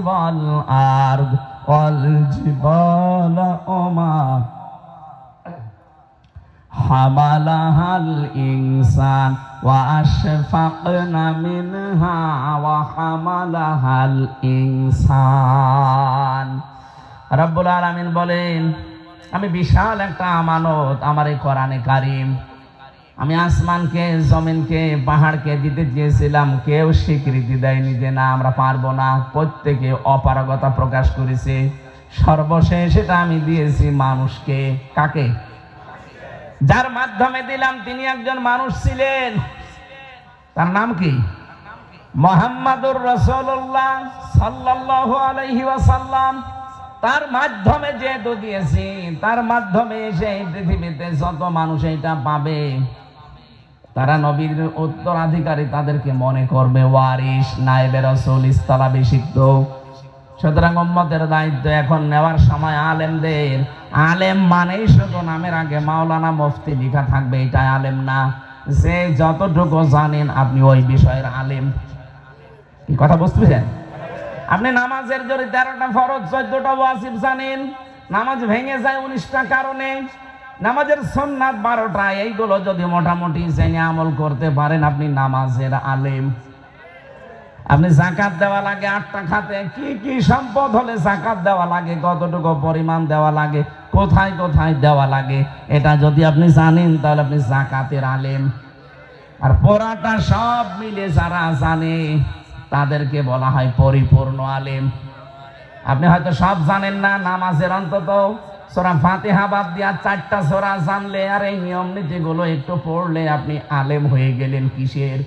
ওয়াল আরদ ওয়াল জিবালা ওমা হামালাহাল ইনসান ওয়া আশফাকনা মিনহা ওয়া হামালাহাল ইনসান। রব্বুল আলামিন বলেন, আমি বিশাল একটা আমানত আমার এই কোরআনে কারীম আমি আসমানকে, জমিনকে, পাহাড়কে দিতে চেয়েছিলাম, কেউ স্বীকৃতি দেয়নি যে না আমরা পারবো না, প্রত্যেকে অপারগতা প্রকাশ করেছে। সর্বশেষ এটা আমি দিয়েছি মানুষকে। কাকে? যার মাধ্যমে দিলাম তিনি একজন মানুষ ছিলেন, তার নাম কি? মুহাম্মাদুর রাসূলুল্লাহ সাল্লাল্লাহু আলাইহি ওয়াসাল্লাম। তার মাধ্যমে যেহেতু দিয়েছি, তার মাধ্যমে সেই পৃথিবীতে যত মানুষ এটা পাবে তারা নবীর উত্তরাধিকারী, তাদেরকে মনে করবে ওয়ারিস, নায়েবে রাসূল, ইস্তালাভিষিক্ত। সুতরাং উম্মতের দায়িত্ব এখন নেওয়ার সময় আলেমদের। আলেম মানেই শুধু নামের আগে মাওলানা, মুফতি লেখা থাকবে, এটা আলেম না। যে যতটুকু জানেন আপনি ওই বিষয়ের আলেম। কি কথা বুঝতেছেন? আপনি নামাজের যদি 13টা ফরজ 14টা ওয়াজিব জানেন, নামাজ ভেঙে যায় 19টা কারণে, নামাজের সুন্নাত 12টা, এইগুলো যদি মোটামুটি জেনে আমল করতে পারেন আপনি নামাজের আলেম। আপনি যাকাত দেওয়া লাগে 8টা খাতে, কি কি সম্পদ হলে যাকাত দেওয়া লাগে, কতটুকু পরিমাণ দেওয়া লাগে, কোথায় কোথায় দেওয়া লাগে, এটা যদি আপনি জানেন তাহলে আপনি যাকাতের আলেম। আর পুরাটা সব মিলে যারা জানে তাদেরকে বলা হয় পরিপূর্ণ আলেম। আপনি হয়তো সব জানেন না, নামাজের অন্তত সূরা ফাতিহা বাদ দিয়া 4টা সূরা জানলে আর এই নিয়ম নীতিগুলো একটু পড়লে আপনি আলেম হয়ে গেলেন। কিসের?